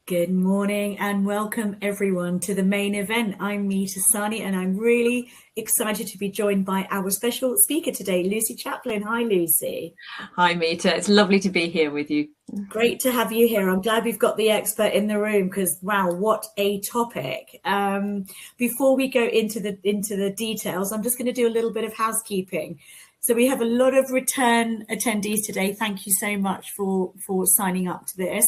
Good morning and welcome everyone to the main event. I'm Mita Sani and I'm really excited to be joined by our special speaker today, Lucy Chaplin. Hi, Lucy. Hi, Mita. It's lovely to be here with you. Great to have you here. I'm glad we've got the expert in the room because, wow, what a topic. Before we go into the details, I'm just going to do a little bit of housekeeping. So we have a lot of return attendees today. Thank you so much for signing up to this.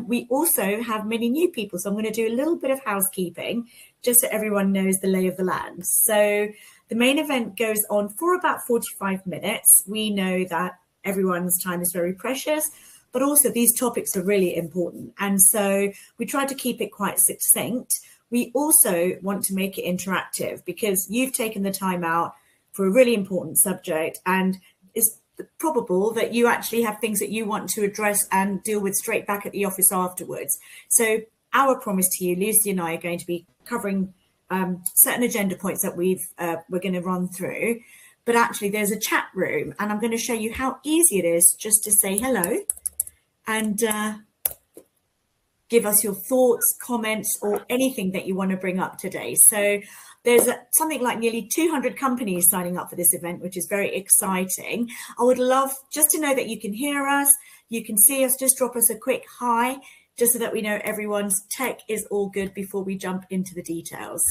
We also have many new people. So I'm going to do a little bit of housekeeping just so everyone knows the lay of the land. So the main event goes on for about 45 minutes. We know that everyone's time is very precious, but also these topics are really important. And so we try to keep it quite succinct. We also want to make it interactive because you've taken the time out for a really important subject, and it's probable that you actually have things that you want to address and deal with straight back at the office afterwards. So our promise to you, Lucy and I are going to be covering certain agenda points that we're going to run through, but actually there's a chat room and I'm going to show you how easy it is just to say hello and give us your thoughts, comments, or anything that you want to bring up today. So there's something like nearly 200 companies signing up for this event, which is very exciting. I would love just to know that you can hear us, you can see us, just drop us a quick hi, just so that we know everyone's tech is all good before we jump into the details.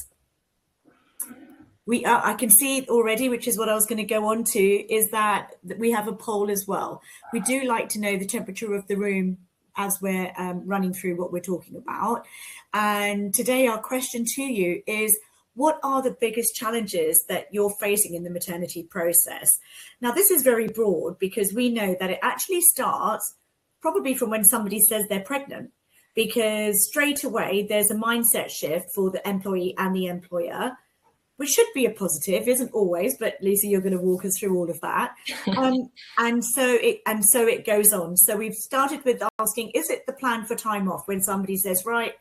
I can see it already, which is what I was going to go on to, is that we have a poll as well. We do like to know the temperature of the room as we're running through what we're talking about. And today our question to you is, what are the biggest challenges that you're facing in the maternity process? Now, this is very broad because we know that it actually starts probably from when somebody says they're pregnant, because straight away there's a mindset shift for the employee and the employer, which should be a positive, isn't always, but Lisa, you're going to walk us through all of that. And so it goes on. So we've started with asking, is it the plan for time off when somebody says, right,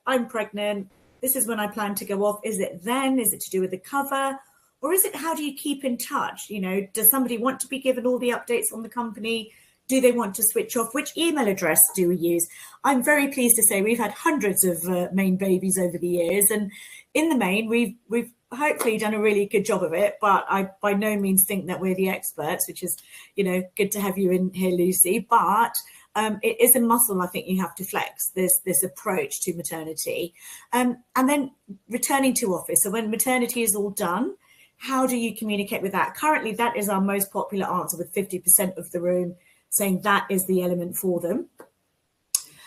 I'm pregnant, this is when I plan to go off. Is it then? Is it to do with the cover? Or is it, how do you keep in touch? Does somebody want to be given all the updates on the company? Do they want to switch off? Which email address do we use? I'm very pleased to say we've had hundreds of main babies over the years. And in the main, we've hopefully done a really good job of it. But I by no means think that we're the experts, which is, good to have you in here, Lucy. But it is a muscle I think you have to flex, this approach to maternity. And then returning to office. So when maternity is all done, how do you communicate with that? Currently, that is our most popular answer, with 50% of the room saying that is the element for them.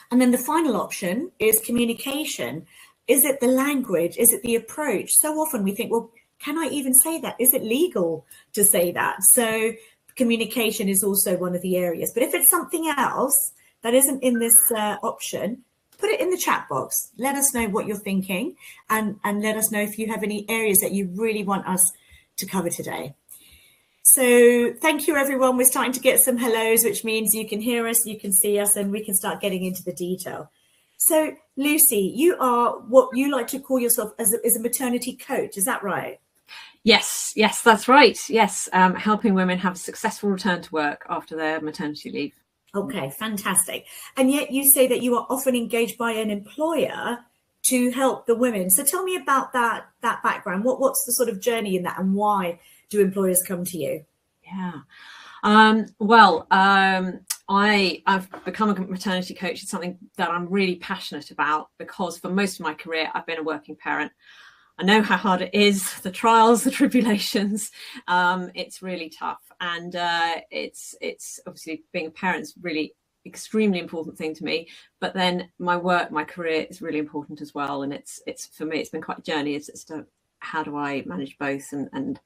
And then the final option is communication. Is it the language? Is it the approach? So often we think, well, can I even say that? Is it legal to say that? So communication is also one of the areas. But if it's something else that isn't in this option, put it in the chat box. Let us know what you're thinking, and let us know if you have any areas that you really want us to cover today. So thank you, everyone. We're starting to get some hellos, which means you can hear us, you can see us, and we can start getting into the detail. So Lucy, you are what you like to call yourself as a maternity coach. Is that right? Yes, that's right. Yes, helping women have a successful return to work after their maternity leave. Okay, fantastic. And yet you say that you are often engaged by an employer to help the women. So tell me about that background. What's the sort of journey in that, and why do employers come to you? Yeah. I've become a maternity coach. It's something that I'm really passionate about because for most of my career, I've been a working parent. I know how hard it is, the trials, the tribulations. It's really tough. And it's obviously, being a parent is really extremely important thing to me. But then my work, my career is really important as well. And it's for me, it's been quite a journey. It's to, how do I manage both and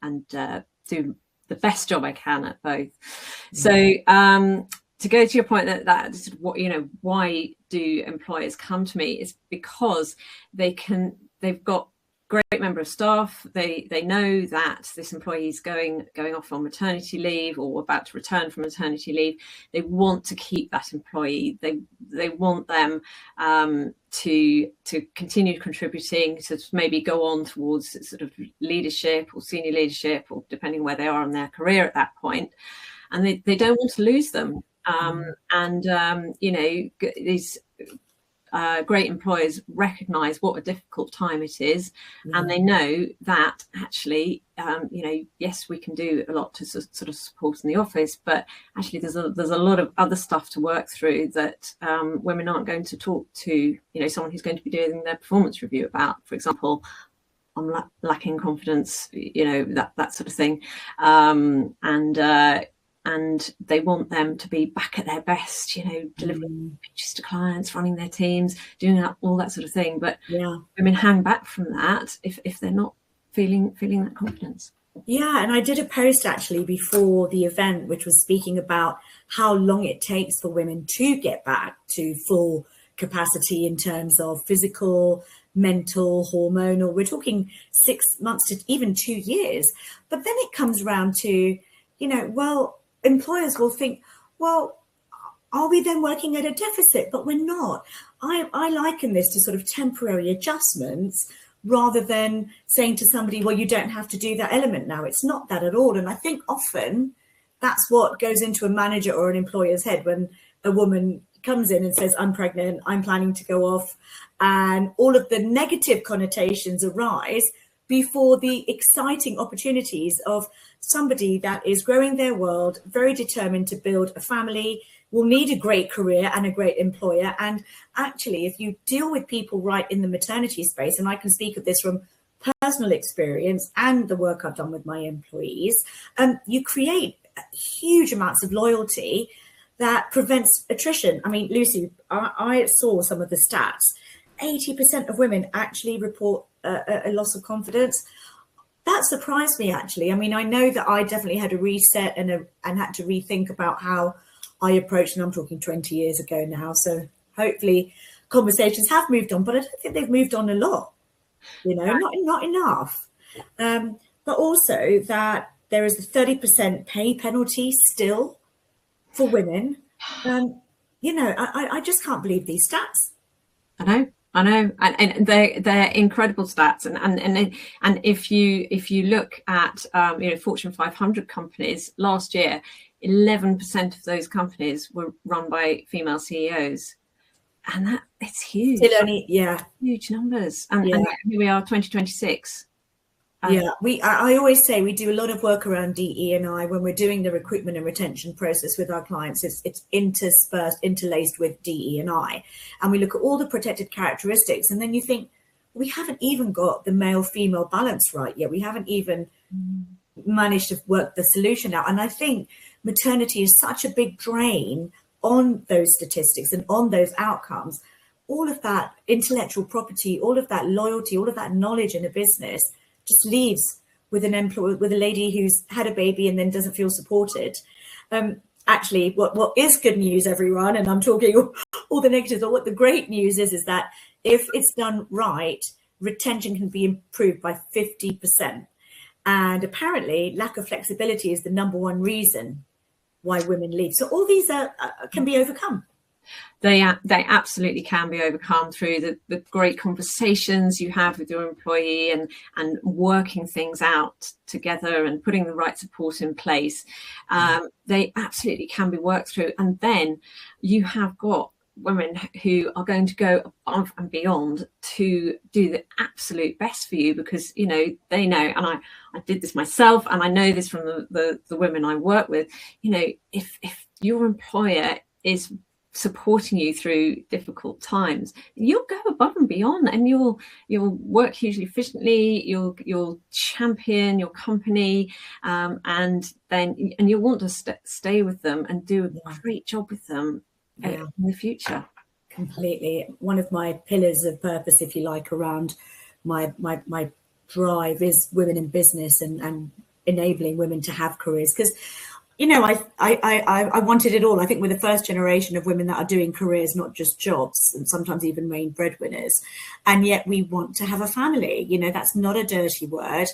do the best job I can at both. So to go to your point, that is what, why do employers come to me, is because they've got great member of staff. They know that this employee is going off on maternity leave or about to return from maternity leave. They want to keep that employee. They want them to continue contributing, to maybe go on towards sort of leadership or senior leadership, or depending where they are in their career at that point. And they don't want to lose them. These great employers recognise what a difficult time it is, and they know that actually, yes, we can do a lot to sort of support in the office, but actually there's a lot of other stuff to work through that women aren't going to talk to, someone who's going to be doing their performance review about. For example, I'm lacking confidence, that sort of thing, and they want them to be back at their best, delivering pitches to clients, running their teams, doing all that sort of thing. But women hang back from that if they're not feeling that confidence. Yeah, and I did a post actually before the event, which was speaking about how long it takes for women to get back to full capacity in terms of physical, mental, hormonal. We're talking 6 months to even 2 years. But then it comes around to, employers will think, well, are we then working at a deficit? But we're not. I liken this to sort of temporary adjustments rather than saying to somebody, well, you don't have to do that element now. It's not that at all. And I think often that's what goes into a manager or an employer's head when a woman comes in and says, I'm pregnant, I'm planning to go off, and all of the negative connotations arise before the exciting opportunities of somebody that is growing their world, very determined to build a family, will need a great career and a great employer. And actually, if you deal with people right in the maternity space, and I can speak of this from personal experience and the work I've done with my employees, you create huge amounts of loyalty that prevents attrition. I mean, Lucy, I saw some of the stats. 80% of women actually report a loss of confidence. That surprised me, actually. I mean, I know that I definitely had a reset and had to rethink about how I approached, and I'm talking 20 years ago now. So hopefully conversations have moved on, but I don't think they've moved on a lot, not enough. But also that there is a 30% pay penalty still for women. I just can't believe these stats. I know, and they're incredible stats, and if you look at Fortune 500 companies last year, 11% of those companies were run by female CEOs, and that it's huge. Still only, huge numbers, and here we are, 2026. I always say we do a lot of work around DE&I when we're doing the recruitment and retention process with our clients. It's interlaced with DE&I, and we look at all the protected characteristics, and then you think, we haven't even got the male-female balance right yet. We haven't even managed to work the solution out. And I think maternity is such a big drain on those statistics and on those outcomes. All of that intellectual property, all of that loyalty, all of that knowledge in a business just leaves with an employee, with a lady who's had a baby and then doesn't feel supported. Actually, what is good news, everyone, and I'm talking all the negatives, but what the great news is that if it's done right, retention can be improved by 50%. And apparently, lack of flexibility is the number one reason why women leave. So all these can be overcome. They absolutely can be overcome through the great conversations you have with your employee and working things out together and putting the right support in place. They absolutely can be worked through. And then you have got women who are going to go above and beyond to do the absolute best for you, because they know, and I did this myself, and I know this from the women I work with. If your employer is supporting you through difficult times, you'll go above and beyond, and you'll work hugely efficiently, you'll champion your company, and you'll want to stay with them and do a great job with them in the future. Completely. One of my pillars of purpose, if you like, around my drive is women in business and enabling women to have careers, because I wanted it all. I think we're the first generation of women that are doing careers, not just jobs, and sometimes even main breadwinners. And yet we want to have a family. That's not a dirty word.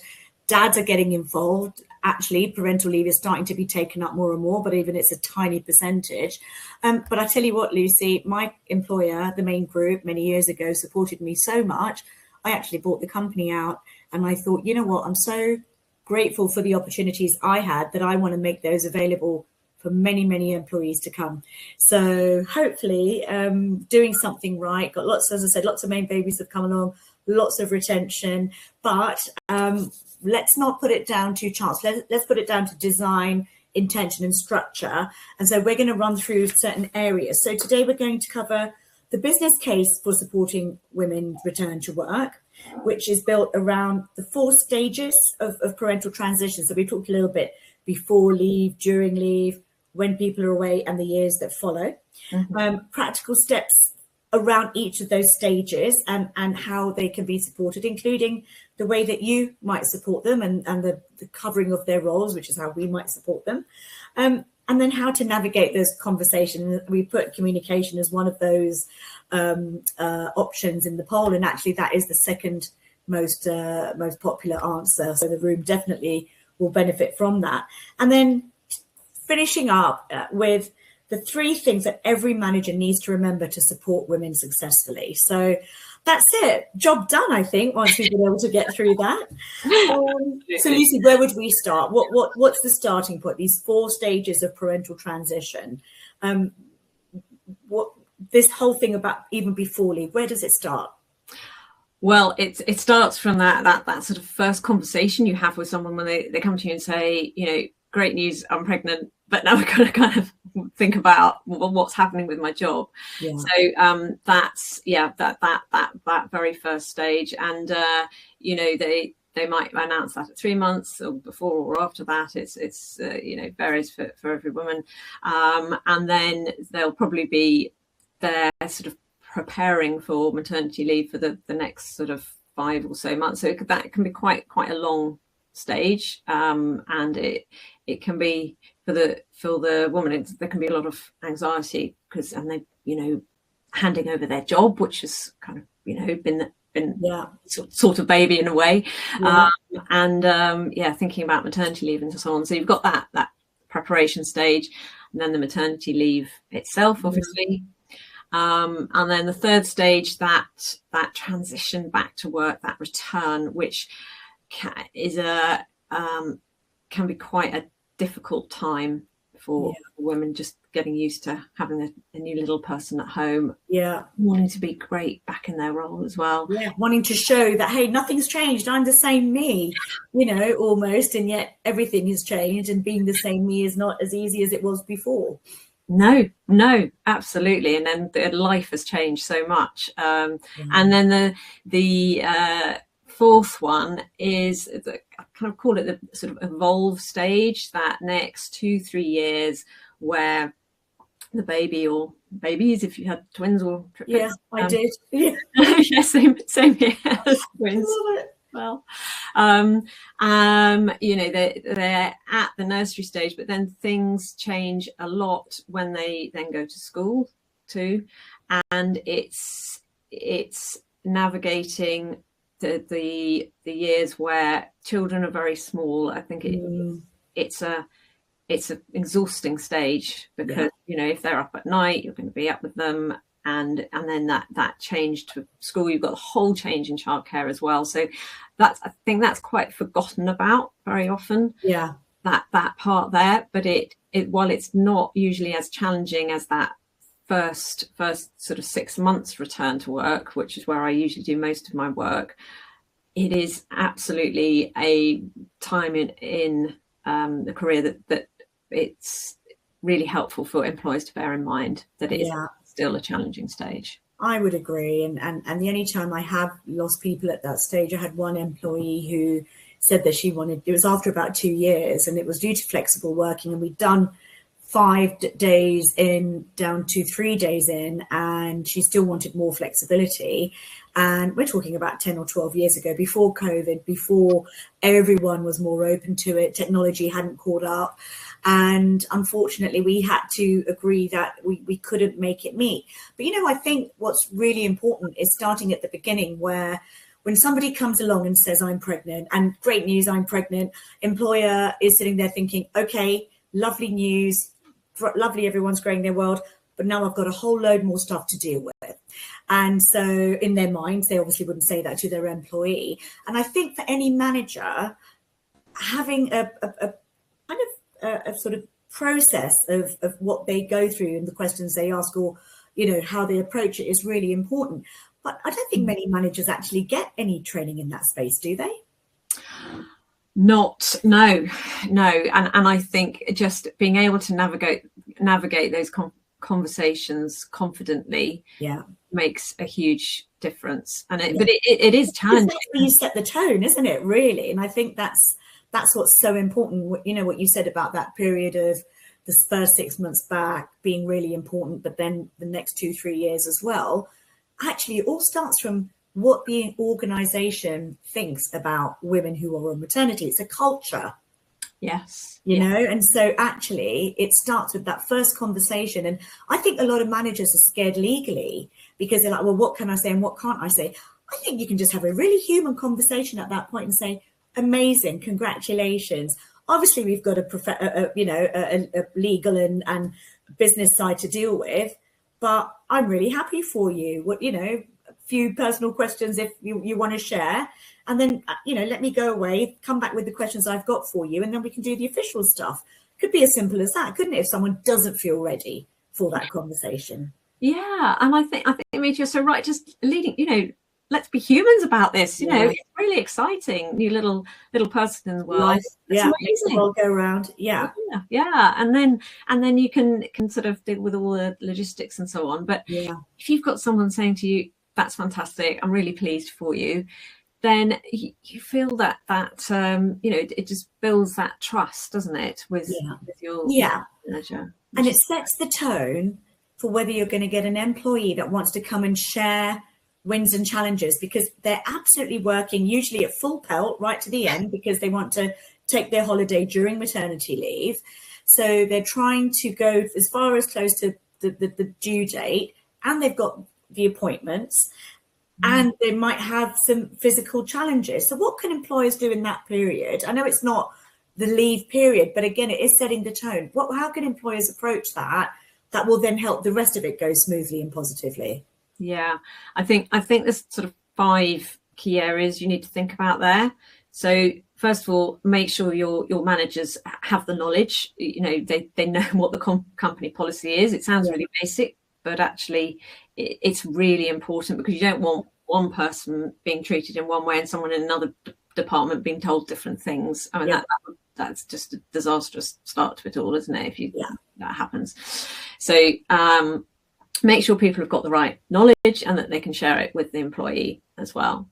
Dads are getting involved. Actually, parental leave is starting to be taken up more and more, but even it's a tiny percentage. But I tell you what, Lucy, my employer, the main group, many years ago, supported me so much. I actually bought the company out, and I thought, you know what, I'm so grateful for the opportunities I had that I want to make those available for many, many employees to come. So hopefully doing something right, got lots, as I said, lots of main babies have come along, lots of retention, but let's not put it down to chance. Let's put it down to design, intention and structure. And so we're going to run through certain areas. So today we're going to cover the business case for supporting women's return to work, which is built around the 4 stages of parental transition. So we talked a little bit before leave, during leave, when people are away, and the years that follow. Practical steps around each of those stages and how they can be supported, including the way that you might support them and the covering of their roles, which is how we might support them. And then how to navigate those conversations. We put communication as one of those options in the poll, and actually that is the second most popular answer. So the room definitely will benefit from that. And then finishing up with the 3 things that every manager needs to remember to support women successfully. So that's it. Job done, I think, once we've been able to get through that. So Lucy, where would we start? What's the starting point? These 4 stages of parental transition. What this whole thing about even before leave, where does it start? Well, it starts from that sort of first conversation you have with someone when they come to you and say, you know, great news, I'm pregnant, but now we've got to kind of think about what's happening with my job. Yeah. So that's that very first stage, and you know, they might announce that at 3 months or before or after that. It's you know, varies for every woman, and then they'll probably be there sort of preparing for maternity leave for the next sort of 5 or so months. So that can be quite a long stage, and it can be for the woman, there can be a lot of anxiety because, and they, you know, handing over their job, which has kind of, you know, been sort of baby in a way, thinking about maternity leave and so on. So you've got that preparation stage, and then the maternity leave itself, obviously. And then the third stage, that transition back to work, that return, which can be quite a difficult time for women, just getting used to having a new little person at home, wanting to be great back in their role as well, wanting to show that, hey, nothing's changed, I'm the same me, you know, almost, and yet everything has changed, and being the same me is not as easy as it was before. No, absolutely. And then life has changed so much. And then the fourth one is, I kind of call it the sort of evolve stage, that next 2-3 years where the baby or babies, if you had twins or triplets. I did. Same here as twins. Well, you know, they're at the nursery stage, but then things change a lot when they then go to school too, and it's navigating the years where children are very small. I think it's an exhausting stage because you know, if they're up at night, you're going to be up with them. And then that change to school, you've got a whole change in childcare as well. So I think that's quite forgotten about very often. That part there, but it while it's not usually as challenging as that first sort of 6 months return to work, which is where I usually do most of my work, it is absolutely a time in the career that it's really helpful for employers to bear in mind that it is still a challenging stage. I would agree, and the only time I have lost people at that stage, I had one employee who said that she wanted, it was after about 2 years, and it was due to flexible working, and we'd done 5 days in down to 3 days in, and she still wanted more flexibility. And we're talking about 10 or 12 years ago, before COVID, before everyone was more open to it, technology hadn't caught up. And unfortunately, we had to agree that we couldn't make it meet. But, you know, I think what's really important is starting at the beginning, where when somebody comes along and says, I'm pregnant, and great news, I'm pregnant, employer is sitting there thinking, okay, lovely news, lovely, everyone's growing their world, but now I've got a whole load more stuff to deal with. And so in their minds, they obviously wouldn't say that to their employee. And I think for any manager, having a kind of a sort of process of what they go through and the questions they ask, or, you know, how they approach it is really important. But I don't think many managers actually get any training in that space, do they? No. And I think just being able to navigate those conversations confidently makes a huge difference. And but it is challenging. That's when you set the tone, isn't it, really? And I think that's what's so important. You know, what you said about that period of the first 6 months back being really important, but then the next 2-3 years as well. Actually, it all starts from what the organization thinks about women who are on maternity. It's a culture. Yes. You know, and so actually it starts with that first conversation. And I think a lot of managers are scared legally because they're like, well, what can I say and what can't I say? I think you can just have a really human conversation at that point and say, amazing, congratulations. Obviously, we've got a legal and business side to deal with, but I'm really happy for you. What, you know, a few personal questions if you want to share, and then, you know, let me go away, come back with the questions I've got for you, and then we can do the official stuff. Could be as simple as that, couldn't it? If someone doesn't feel ready for that conversation. Yeah, and I think you're so right. Just leading, you know, let's be humans about this. You know, it's really exciting. New little person in the world. It's amazing. We'll go around. Yeah. And then you can sort of deal with all the logistics and so on. But if you've got someone saying to you, "That's fantastic. I'm really pleased for you," then you feel that you know, it just builds that trust, doesn't it, with your manager. And it sets the tone for whether you're going to get an employee that wants to come and share wins and challenges, because they're absolutely working usually at full pelt right to the end because they want to take their holiday during maternity leave. So they're trying to go as far as close to the due date, and they've got the appointments, and they might have some physical challenges. So what can employers do in that period? I know it's not the leave period, but again, it is setting the tone. How can employers approach that will then help the rest of it go smoothly and positively? Yeah, I think there's sort of 5 key areas you need to think about there. So first of all, make sure your managers have the knowledge. You know, they know what the company policy is. It sounds really basic, but actually it's really important, because you don't want one person being treated in one way and someone in another department being told different things. I mean, that's just a disastrous start to it all, isn't it? If that happens. So make sure people have got the right knowledge and that they can share it with the employee as well.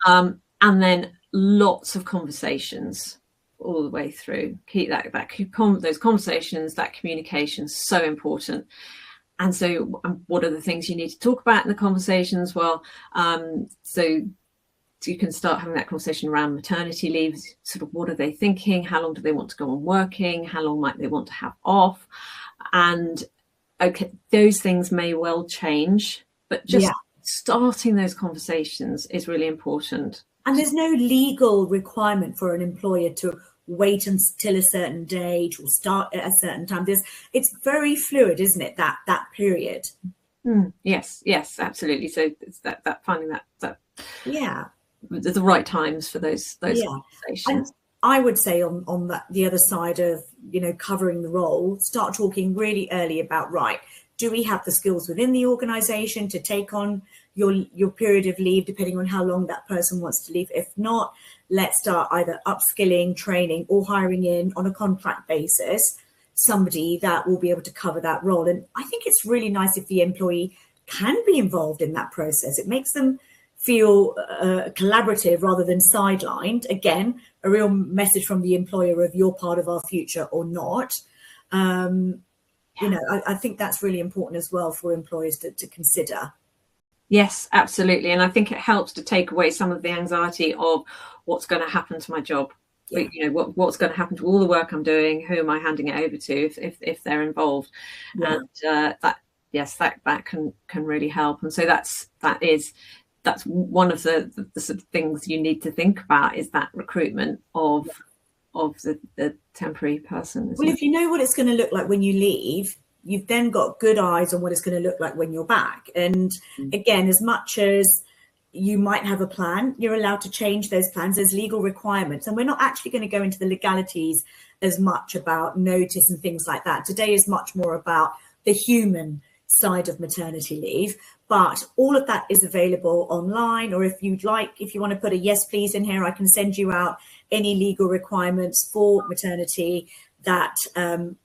And then lots of conversations all the way through. Keep those conversations, that communication, so important. And so what are the things you need to talk about in the conversations? Well, so you can start having that conversation around maternity leave. Sort of, what are they thinking? How long do they want to go on working? How long might they want to have off? And okay, those things may well change, but just starting those conversations is really important. And there's no legal requirement for an employer to wait until a certain date or start at a certain time. It's very fluid, isn't it? That period. Yes, absolutely. So it's that finding that the right times for those conversations. And I would say on that, the other side of, you know, covering the role, start talking really early about, right, do we have the skills within the organization to take on your period of leave, depending on how long that person wants to leave? If not, let's start either upskilling, training, or hiring in on a contract basis somebody that will be able to cover that role. And I think it's really nice if the employee can be involved in that process. It makes them feel collaborative rather than sidelined. Again, a real message from the employer of you're part of our future or not. You know, I think that's really important as well for employers to consider. Yes, absolutely. And I think it helps to take away some of the anxiety of what's going to happen to my job. You know, what's going to happen to all the work I'm doing? Who am I handing it over to if they're involved? And that can really help. And so that's one of the sort of things you need to think about, is that recruitment of the temporary person. Well, if you know what it's going to look like when you leave, you've then got good eyes on what it's going to look like when you're back. And again, as much as you might have a plan. You're allowed to change those plans. There's legal requirements, and we're not actually going to go into the legalities as much about notice and things like that. Today is much more about the human side of maternity leave, but all of that is available online. Or if you'd like, if you want to put a yes please in here, I can send you out any legal requirements for maternity that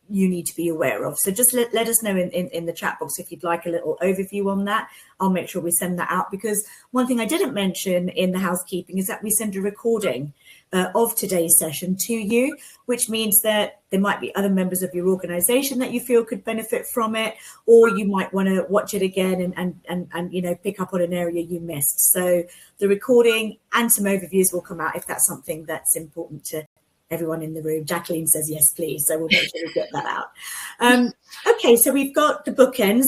you need to be aware of. So just let us know in the chat box if you'd like a little overview on that. I'll make sure we send that out, because one thing I didn't mention in the housekeeping is that we send a recording of today's session to you, which means that there might be other members of your organization that you feel could benefit from it, or you might want to watch it again and you know, pick up on an area you missed. So the recording and some overviews will come out if that's something that's important to everyone in the room. Jacqueline says yes please, so we'll make sure we get that out. Okay, so we've got the bookends.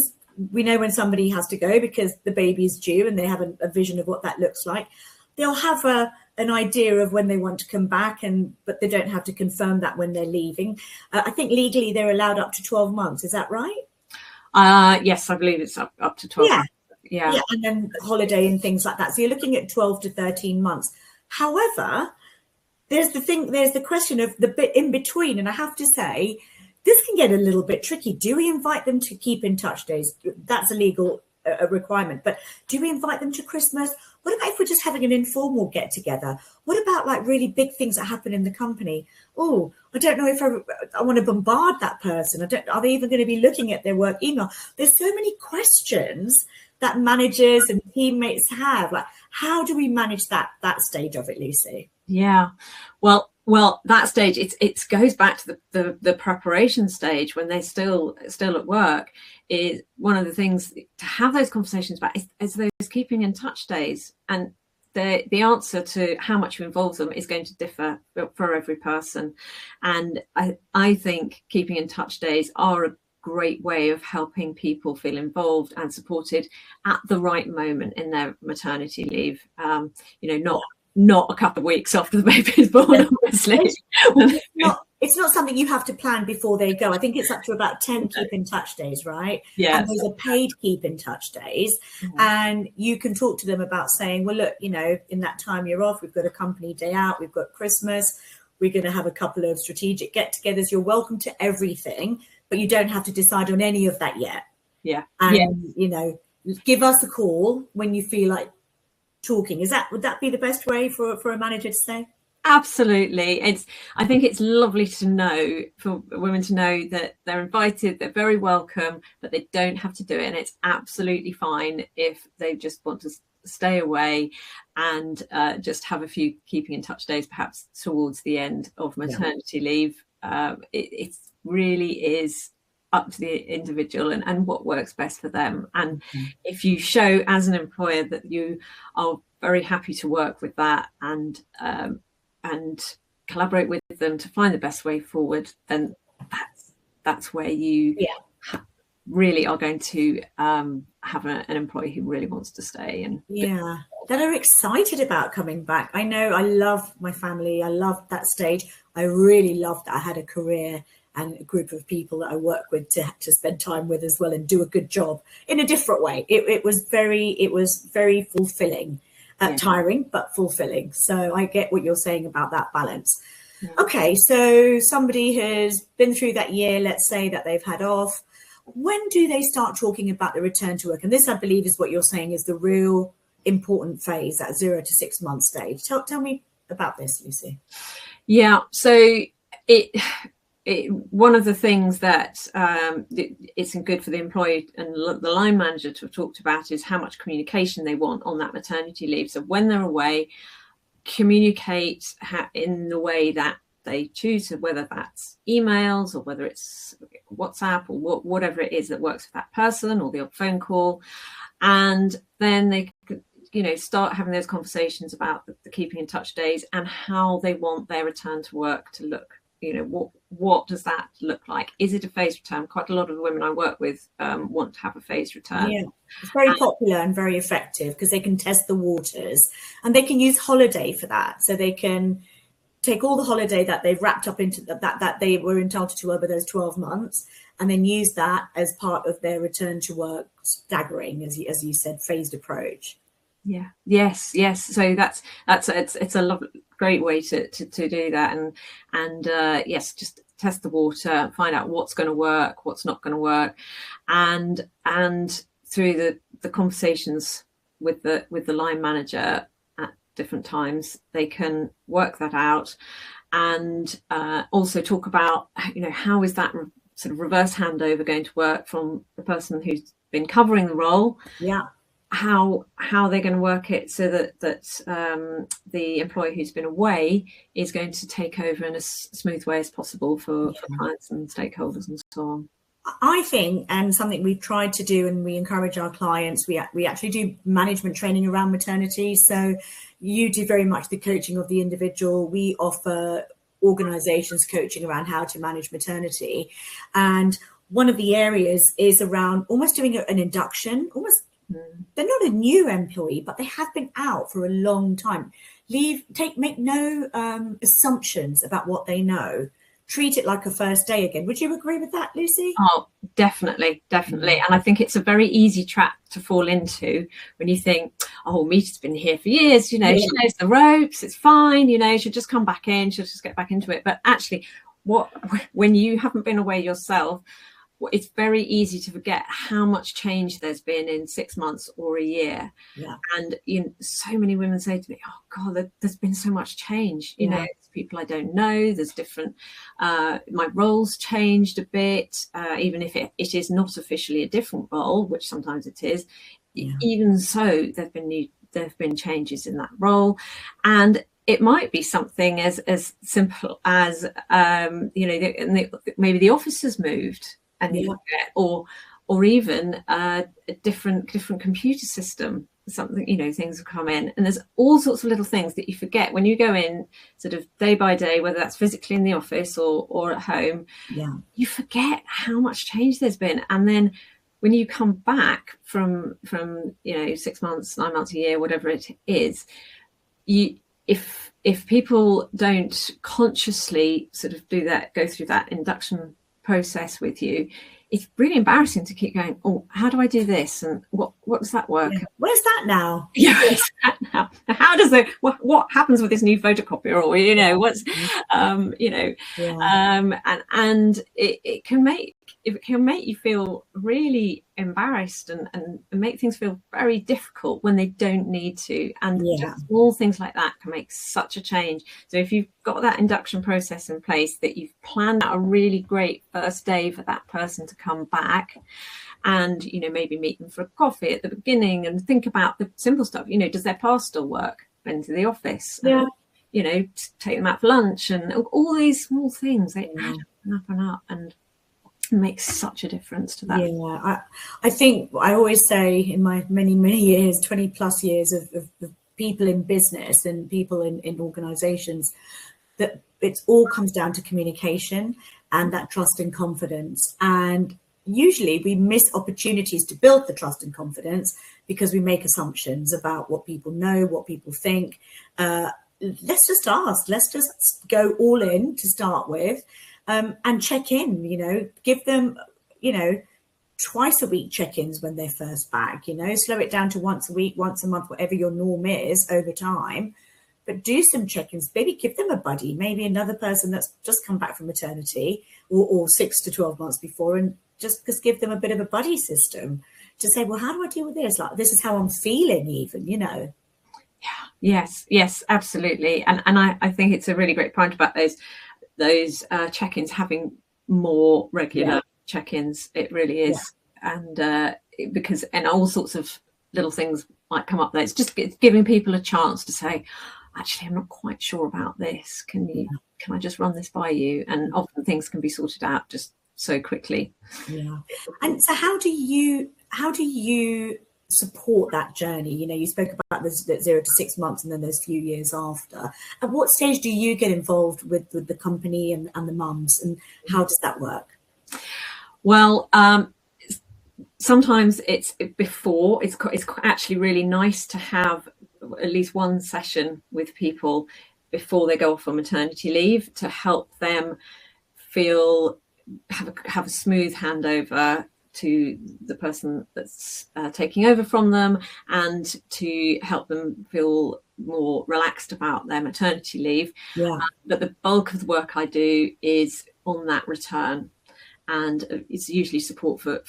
We know when somebody has to go because the baby's due and they have a vision of what that looks like. They'll have an idea of when they want to come back, but they don't have to confirm that when they're leaving. I think legally they're allowed up to 12 months. Is that right? Yes, I believe it's up to 12 months. Yeah, and then holiday and things like that. So you're looking at 12 to 13 months. However, there's the question of the bit in between. And I have to say, this can get a little bit tricky. Do we invite them to keep in touch days? That's a legal requirement. But do we invite them to Christmas? What about if we're just having an informal get together? What about like really big things that happen in the company? Oh, I don't know if I want to bombard that person. Are they even going to be looking at their work email? There's so many questions that managers and teammates have. Like, how do we manage that stage of it, Lucy? Yeah, well, that stage, it goes back to the preparation stage when they're still at work. Is one of the things to have those conversations about is those keeping in touch days, and the answer to how much you involve them is going to differ for every person. And I think keeping in touch days are a great way of helping people feel involved and supported at the right moment in their maternity leave. You know, not a couple of weeks after the baby is born, obviously. It's not something you have to plan before they go. I think it's up to about 10 keep in touch days, right? Yeah. And those are paid keep in touch days. Mm-hmm. And you can talk to them about saying, well, look, you know, in that time you're off, we've got a company day out, we've got Christmas, we're going to have a couple of strategic get-togethers. You're welcome to everything, but you don't have to decide on any of that yet. Yeah. And, you know, give us a call when you feel like talking. Would that be the best way for a manager to say? Absolutely. I think it's lovely to know, for women to know that they're invited, they're very welcome, but they don't have to do it. And it's absolutely fine if they just want to stay away and just have a few keeping in touch days, perhaps towards the end of maternity leave. It really is up to the individual and what works best for them. And if you show as an employer that you are very happy to work with that and collaborate with them to find the best way forward, then that's where you really are going to have an employee who really wants to stay and that are excited about coming back. I know I love my family. I love that stage. I really love that I had a career and a group of people that I work with to spend time with as well and do a good job in a different way. It was very fulfilling. Tiring but fulfilling. So I get what you're saying about that balance. Okay, so somebody has been through that year, let's say that they've had off. When do they start talking about the return to work? And this, I believe, is what you're saying is the real important phase, that 0 to 6 month stage. Tell me about this, Lucy. Yeah, so one of the things that it's good for the employee and the line manager to have talked about is how much communication they want on that maternity leave. So when they're away, communicate in the way that they choose, whether that's emails or whether it's WhatsApp or whatever it is that works for that person, or the odd phone call. And then they start having those conversations about the keeping in touch days and how they want their return to work to look. What does that look like? Is it a phased return? Quite a lot of the women I work with want to have a phased return. Yeah, it's very popular and very effective because they can test the waters and they can use holiday for that. So they can take all the holiday that they've wrapped up into that they were entitled to over those 12 months and then use that as part of their return to work staggering, as you said, phased approach. Yeah. Yes. So it's a great way to do that, and yes, just test the water, find out what's going to work, what's not going to work, and through the conversations with the line manager at different times, they can work that out, and also talk about, how is that sort of reverse handover going to work from the person who's been covering the role. Yeah. How they're going to work it so that the employee who's been away is going to take over in a smooth way as possible for clients and stakeholders and so on. I think, and something we've tried to do, and we encourage our clients, we actually do management training around maternity. So you do very much the coaching of the individual. We offer organizations coaching around how to manage maternity. And one of the areas is around almost doing an induction, they're not a new employee, but they have been out for a long time. Make no assumptions about what they know. Treat it like a first day again. Would you agree with that, Lucy? Oh, definitely. And I think it's a very easy trap to fall into when you think, oh, Mita's been here for years, she knows the ropes, it's fine, she'll just come back in, she'll just get back into it. But actually, when you haven't been away yourself, it's very easy to forget how much change there's been in 6 months or a year. And so many women say to me, oh God, there's been so much change. There's people I don't know, there's different my role's changed a bit, even if it is not officially a different role, which sometimes it is. Even so, there have been changes in that role. And it might be something as simple as maybe the office has moved, and you forget, or even a different computer system, something, things have come in, and there's all sorts of little things that you forget when you go in sort of day by day, whether that's physically in the office or at home. You forget how much change there's been. And then when you come back from 6 months, 9 months, a year, whatever it is, if people don't consciously sort of go through that induction process with you, it's really embarrassing to keep going, oh, how do I do this, and what does that work? Where's that now? Where's that now? How does what happens with this new photocopier, or what's and it can make you feel really embarrassed and make things feel very difficult when they don't need to, and just small things like that can make such a change. So if you've got that induction process in place, that you've planned out a really great first day for that person to come back, and maybe meet them for a coffee at the beginning and think about the simple stuff, does their pass still work into the office, take them out for lunch, and all these small things, they add up and makes such a difference to that. I think I always say, in my many years, 20 plus years of people in business and people in organizations, that it all comes down to communication and that trust and confidence. And usually we miss opportunities to build the trust and confidence because we make assumptions about what people know, what people think. Let's just ask, let's just go all in to start with. And check in, give them, twice a week check-ins when they're first back, slow it down to once a week, once a month, whatever your norm is over time, but do some check-ins, maybe give them a buddy, maybe another person that's just come back from maternity or 6 to 12 months before, and just give them a bit of a buddy system to say, well, how do I deal with this? Like, this is how I'm feeling even, Yes, absolutely. And I think it's a really great point about those check-ins, having more regular check-ins. It really is. And because all sorts of little things might come up there. It's just giving people a chance to say, actually, I'm not quite sure about this, can I just run this by you? And often things can be sorted out just so quickly. And so how do you support that journey? You spoke about the 0 to 6 months and then those few years after. At what stage do you get involved with the company and the mums, and how does that work? Well, sometimes it's before. It's actually really nice to have at least one session with people before they go off on maternity leave to help them have a smooth handover, to the person that's taking over from them, and to help them feel more relaxed about their maternity leave. But the bulk of the work I do is on that return, and it's usually support for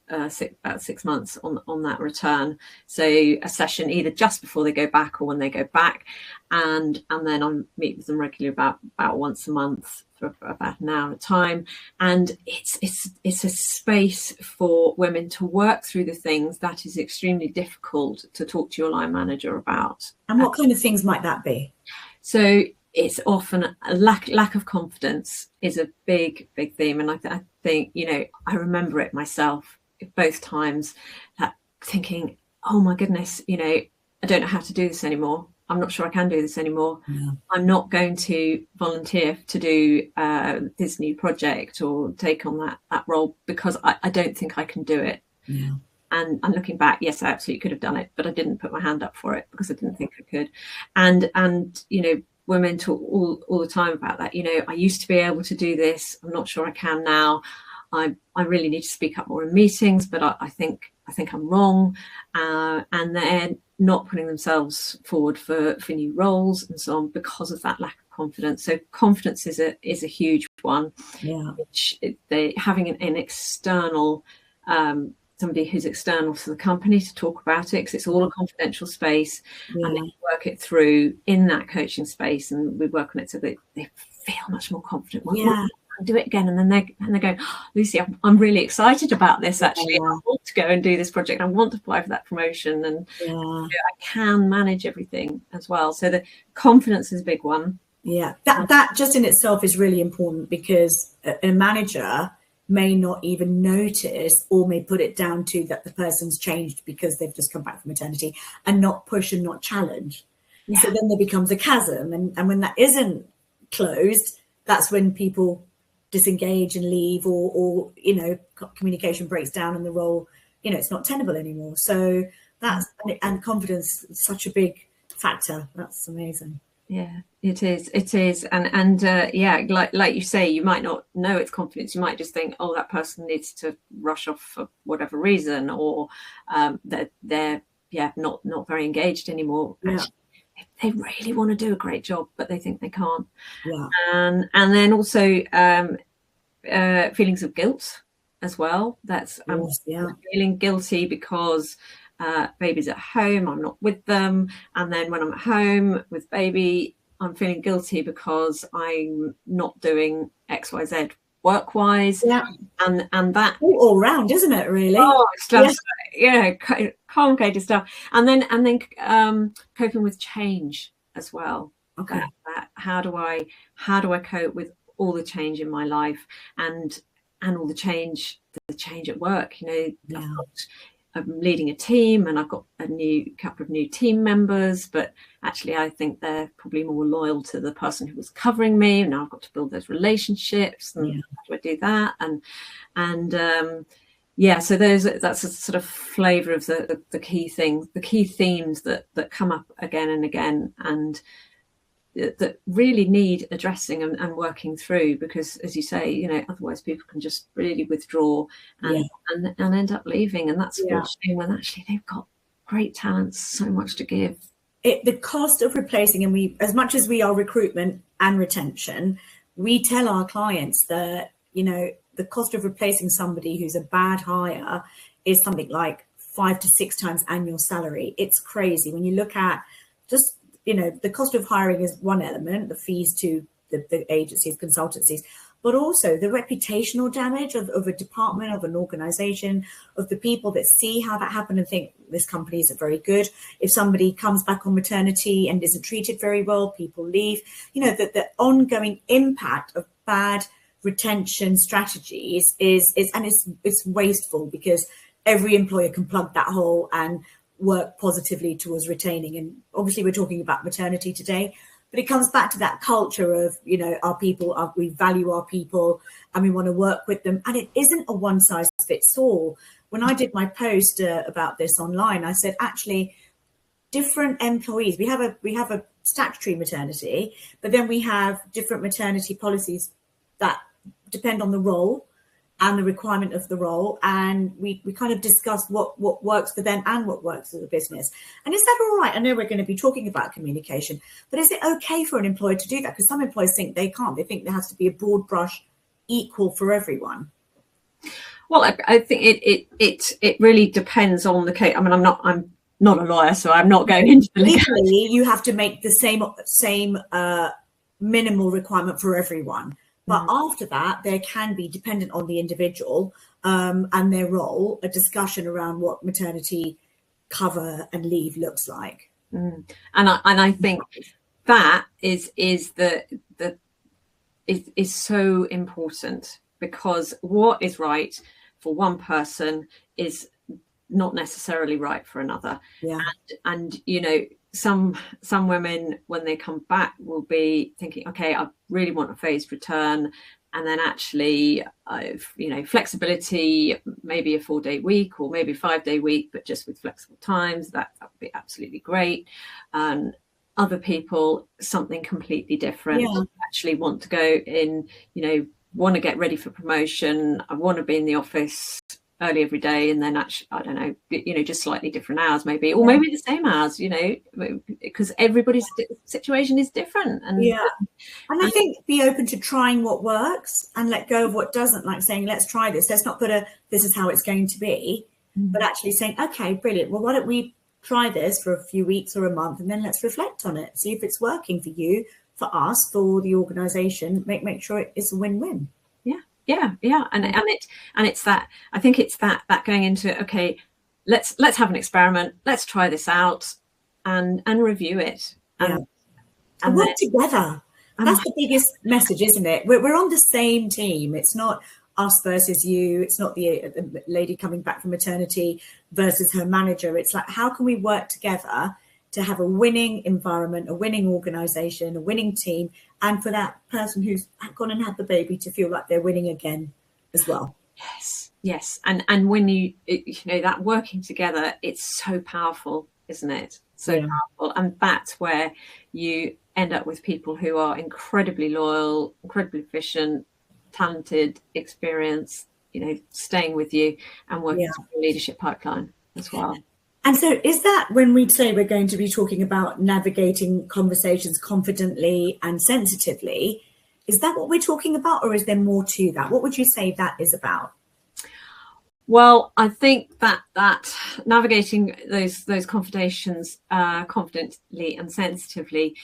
about 6 months on that return. So a session either just before they go back or when they go back, and then I meet with them regularly about once a month for about an hour at a time. And it's a space for women to work through the things that is extremely difficult to talk to your line manager about. And what kind of things might that be? So it's often a lack of confidence is a big theme, and I think, you know, I remember it myself both times, thinking, oh my goodness, you know, I don't know how to do this anymore. I'm not sure I can do this anymore. I'm not going to volunteer to do this new project or take on that role because I don't think I can do it. And I'm looking back, yes, I absolutely could have done it, but I didn't put my hand up for it because I didn't think I could. And you know, women talk all the time about that. You know, I used to be able to do this. I'm not sure I can now. I really need to speak up more in meetings, but I think I'm wrong. And they're not putting themselves forward for new roles and so on because of that lack of confidence. So confidence is a huge one. Which they having an external somebody who's external to the company to talk about it, because it's all a confidential space, and they work it through in that coaching space, and we work on it so they feel much more confident. Do it again, and then they go, oh, Lucy, I'm really excited about this. Actually, I want to go and do this project. I want to apply for that promotion, and you know, I can manage everything as well. So the confidence is a big one. That just in itself is really important, because a manager may not even notice, or may put it down to that the person's changed because they've just come back from maternity, and not push and not challenge. So then there becomes a chasm, and when that isn't closed, that's when people disengage and leave, or you know, communication breaks down and the role, you know, it's not tenable anymore. So that's, and confidence is such a big factor. That's amazing. It is, and like you say, you might not know it's confidence. You might just think, oh, that person needs to rush off for whatever reason, or that they're not very engaged anymore. Actually, they really want to do a great job, but they think they can't. And then also feelings of guilt as well. That's I'm feeling guilty because baby's at home, I'm not with them, and then when I'm at home with baby, I'm feeling guilty because I'm not doing XYZ work-wise, and that all round, isn't it, really? It's just you know, complicated stuff. And then coping with change as well. How do I cope with all the change in my life, and all the change at work? You know, I'm leading a team, and I've got a couple of new team members, but actually I think they're probably more loyal to the person who was covering me. Now I've got to build those relationships, and how do I do that? So that's a sort of flavour of the key things, the key themes that come up again and again, and that really need addressing and working through, because, as you say, you know, otherwise people can just really withdraw and end up leaving, and that's a shame, when actually they've got great talents, so much to give. The cost of replacing, and we, as much as we are recruitment and retention, we tell our clients that, you know, the cost of replacing somebody who's a bad hire is something like 5 to 6 times annual salary. It's crazy when you look at just, you know, the cost of hiring is one element, the fees to the agencies, consultancies, but also the reputational damage of a department, of an organization, of the people that see how that happened and think this company isn't very good. If somebody comes back on maternity and isn't treated very well, people leave. You know, the ongoing impact of bad retention strategies is wasteful, because every employer can plug that hole and work positively towards retaining. And obviously we're talking about maternity today, but it comes back to that culture of, you know, our people, we value our people and we want to work with them. And it isn't a one size fits all. When I did my post about this online, I said, actually, different employees, we have a statutory maternity, but then we have different maternity policies that depend on the role and the requirement of the role, and we kind of discuss what works for them and what works for the business. And is that all right? I know we're going to be talking about communication, but is it okay for an employer to do that? Because some employers think they can't. They think there has to be a broad brush, equal for everyone. Well, I think it really depends on the case. I mean, I'm not a lawyer, so I'm not going into the legally. You have to make the same minimal requirement for everyone. But after that, there can be, dependent on the individual and their role, a discussion around what maternity cover and leave looks like. And I think that is so important, because what is right for one person is not necessarily right for another. Yeah. And you know, some women, when they come back, will be thinking, okay, I really want a phased return, and then actually flexibility, maybe a 4-day week or maybe a 5-day week, but just with flexible times, that would be absolutely great. And other people, something completely different. Yeah. Actually want to go in, want to get ready for promotion, I want to be in the office early every day, and then actually, I don't know, just slightly different hours maybe, or maybe the same hours, because everybody's situation is different. And I think be open to trying what works and let go of what doesn't, like saying, let's try this. Let's not put this is how it's going to be, but actually saying, okay, brilliant. Well, why don't we try this for a few weeks or a month, and then let's reflect on it. See if it's working for you, for us, for the organization, make sure it's a win-win. Yeah. And it's that, I think it's that going into, okay, let's have an experiment, let's try this out and review it. And work together. That's the biggest message, isn't it? We're on the same team. It's not us versus you. It's not the lady coming back from maternity versus her manager. It's like, how can we work together to have a winning environment, a winning organization, a winning team, and for that person who's gone and had the baby to feel like they're winning again as well. Yes. And when you that working together, it's so powerful, isn't it? So powerful. And that's where you end up with people who are incredibly loyal, incredibly efficient, talented, experienced, staying with you and working through the leadership pipeline as well. And so is that when we say we're going to be talking about navigating conversations confidently and sensitively, is that what we're talking about, or is there more to that? What would you say that is about? Well, I think that navigating those conversations confidently and sensitively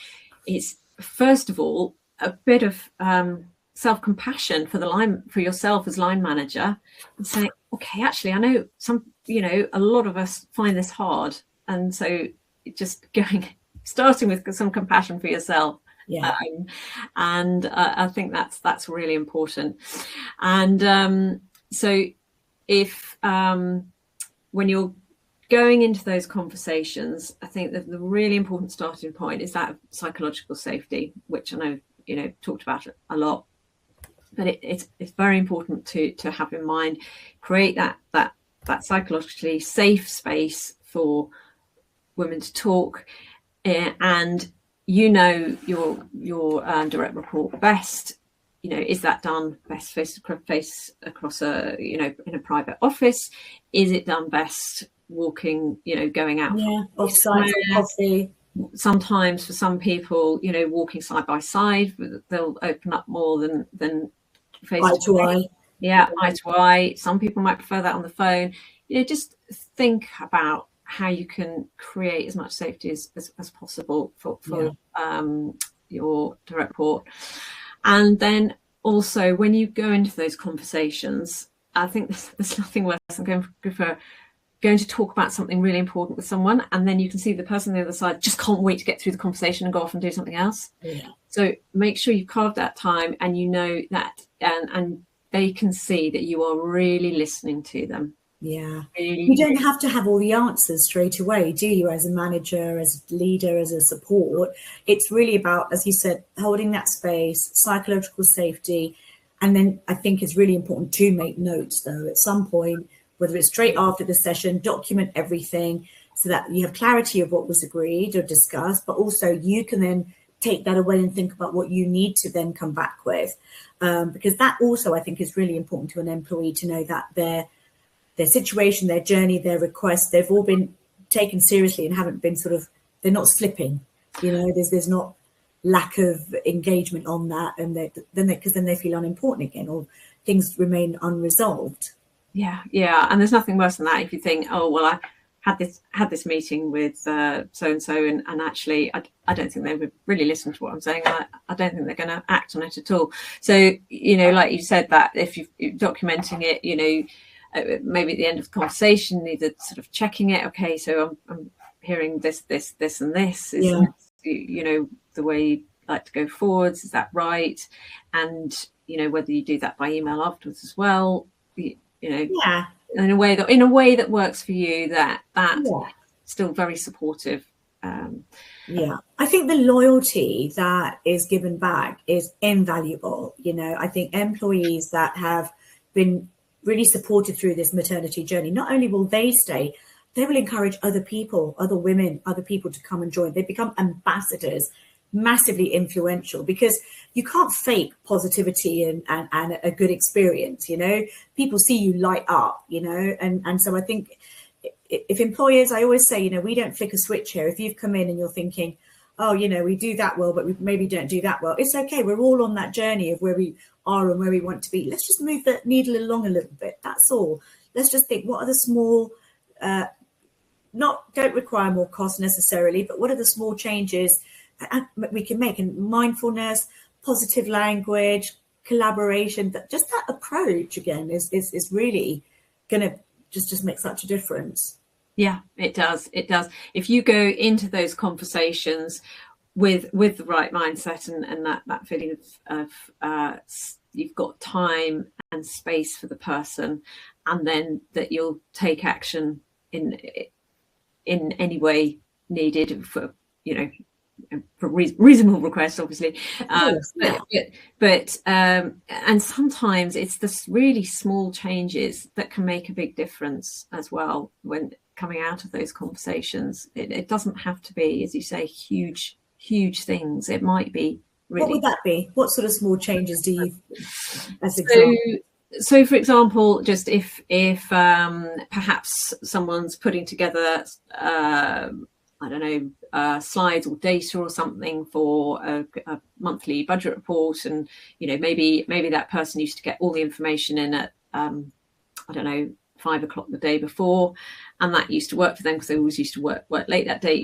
is, first of all, a bit of self-compassion for yourself as line manager, and saying, okay, actually, I know a lot of us find this hard, and so just starting with some compassion for yourself. I think that's really important. And so if when you're going into those conversations, I think that the really important starting point is that psychological safety, which I know talked about it a lot, but it's very important to have in mind. Create that psychologically safe space for women to talk, and your direct report best. Is that done best face to face across in a private office? Is it done best walking, going out off-site coffee? Sometimes for some people, walking side by side, they'll open up more than face to eye. Eye to eye. Some people might prefer that on the phone. Just think about how you can create as much safety as possible for your direct report. And then also, when you go into those conversations, I think there's nothing worse than going to talk about something really important with someone, and then you can see the person on the other side just can't wait to get through the conversation and go off and do something else. So make sure you've carved that time, and that and they can see that you are really listening to them. You don't have to have all the answers straight away, do you, as a manager, as a leader, as a support? It's really about, as you said, holding that space, psychological safety. And then I think it's really important to make notes, though, at some point, whether it's straight after the session, document everything so that you have clarity of what was agreed or discussed, but also you can then take that away and think about what you need to then come back with. Because that also, I think, is really important to an employee to know that their situation, their journey, their requests, they've all been taken seriously and haven't been they're not slipping. There's not lack of engagement on that, and then they feel unimportant again, or things remain unresolved. Yeah, and there's nothing worse than that. If you think, oh well, I had this meeting with so and so, and actually I don't think they would really listen to what I'm saying. I don't think they're going to act on it at all. So like you said, that if you're documenting it, maybe at the end of the conversation, either sort of checking it. Okay, so I'm hearing this, and this. Is the way you like to go forwards? Is that right? And whether you do that by email afterwards as well. In a way that works for you, that's still very supportive. I think the loyalty that is given back is invaluable. I think employees that have been really supported through this maternity journey, not only will they stay, they will encourage other people, other women, other people to come and join. They become ambassadors, massively influential, because you can't fake positivity and a good experience. People see you light up, and so I think if employers, I always say, we don't flick a switch here. If you've come in and you're thinking, oh, we do that well, but we maybe don't do that well, it's okay. We're all on that journey of where we are and where we want to be. Let's just move the needle along a little bit. That's all. Let's just think, what are the small, don't require more cost necessarily, but what are the small changes we can make? And mindfulness, positive language, collaboration, just that approach again is really going to just make such a difference. Yeah, it does. If you go into those conversations with the right mindset and that feeling of you've got time and space for the person, and then that you'll take action in any way needed for reasonable requests, obviously. But and sometimes it's the really small changes that can make a big difference as well when coming out of those conversations. It doesn't have to be, as you say, huge things. It might be really. What would that be? What sort of small changes do you, as example? So for example, just if perhaps someone's putting together slides or data or something for a monthly budget report, and maybe that person used to get all the information in at 5 o'clock the day before, and that used to work for them because they always used to work late that day.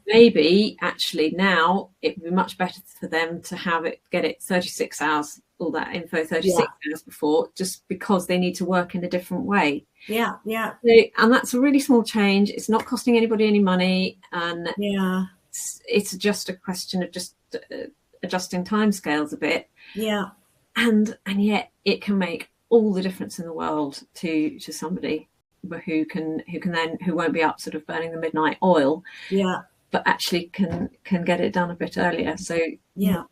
Maybe actually now it would be much better for them to get it 36 hours, all that info 36 hours before, just because they need to work in a different way. And that's a really small change. It's not costing anybody any money, and it's just a question of just adjusting timescales a bit. And yet it can make all the difference in the world to somebody who won't be up sort of burning the midnight oil, but actually can get it done a bit earlier. So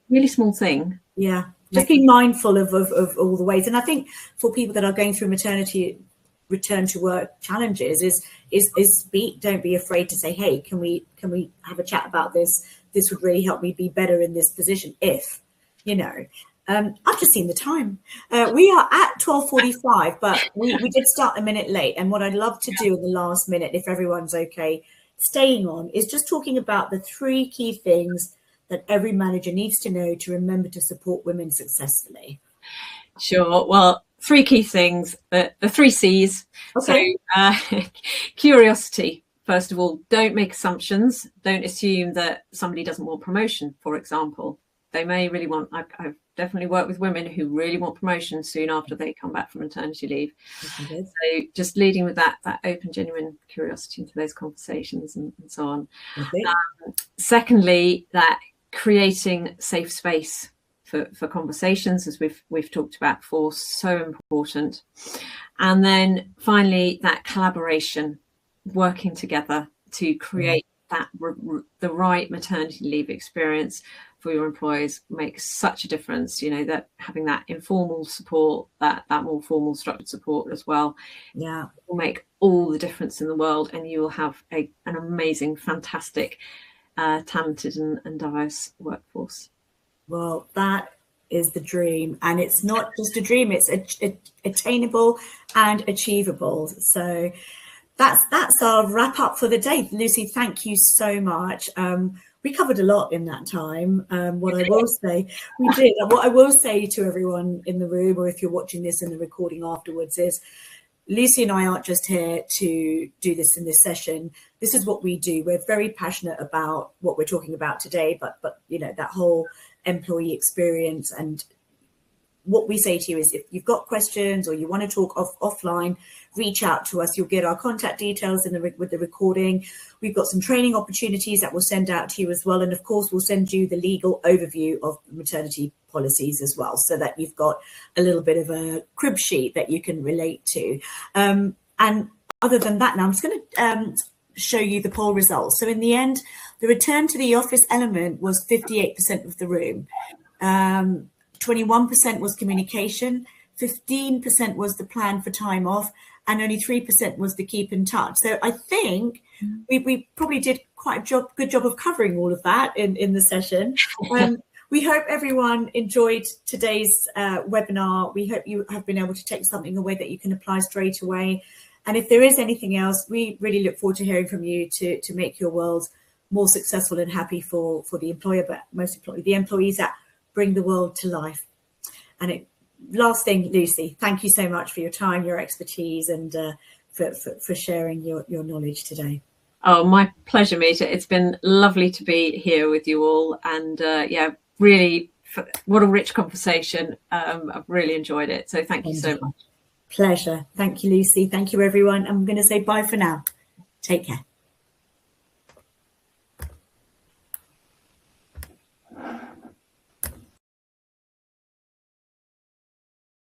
really small thing. Just be mindful of all the ways. And I think for people that are going through maternity return to work challenges don't be afraid to say, hey, can we have a chat about this? This would really help me be better in this position. I've just seen the time. We are at 12:45, but we did start a minute late. And what I'd love to do in the last minute, if everyone's okay, staying on, is just talking about the 3 key things that every manager needs to know to remember to support women successfully. Sure. Well, 3 key things, the 3 C's. Okay. So curiosity. First of all, don't make assumptions. Don't assume that somebody doesn't want promotion, for example. They may really want, I've definitely worked with women who really want promotion soon after they come back from maternity leave. So just leading with that open, genuine curiosity into those conversations and so on. Secondly, that creating safe space for conversations, as we've talked about before, so important. And then finally, that collaboration, working together to create the right maternity leave experience for your employees makes such a difference. That having that informal support, that more formal structured support as well, will make all the difference in the world, and you will have an amazing, fantastic talented and diverse workforce. Well, that is the dream, and it's not just a dream, it's attainable and achievable. So that's our wrap up for the day. Lucy, thank you so much. We covered a lot in that time. What I will say, we did. What I will say to everyone in the room, or if you're watching this in the recording afterwards, is Lucy and I aren't just here to do this in this session. This is what we do. We're very passionate about what we're talking about today, but you know, that whole employee experience. And what we say to you is, if you've got questions or you want to talk offline, reach out to us. You'll get our contact details with the recording. We've got some training opportunities that we'll send out to you as well. And of course, we'll send you the legal overview of maternity policies as well, so that you've got a little bit of a crib sheet that you can relate to. And other than that, now I'm just going to show you the poll results. So in the end, the return to the office element was 58% of the room. 21% was communication, 15% was the plan for time off, and only 3% was the keep in touch. So I think we probably did quite a good job of covering all of that in the session. We hope everyone enjoyed today's webinar. We hope you have been able to take something away that you can apply straight away. And if there is anything else, we really look forward to hearing from you to make your world more successful and happy for the employer, but most importantly, the employees that bring the world to life. And last thing, Lucy, thank you so much for your time, your expertise, and for sharing your knowledge today. Oh, my pleasure, Mita. It's been lovely to be here with you all. And yeah, really, what a rich conversation. I've really enjoyed it. So thank you so much. Pleasure. Thank you, Lucy. Thank you, everyone. I'm going to say bye for now. Take care.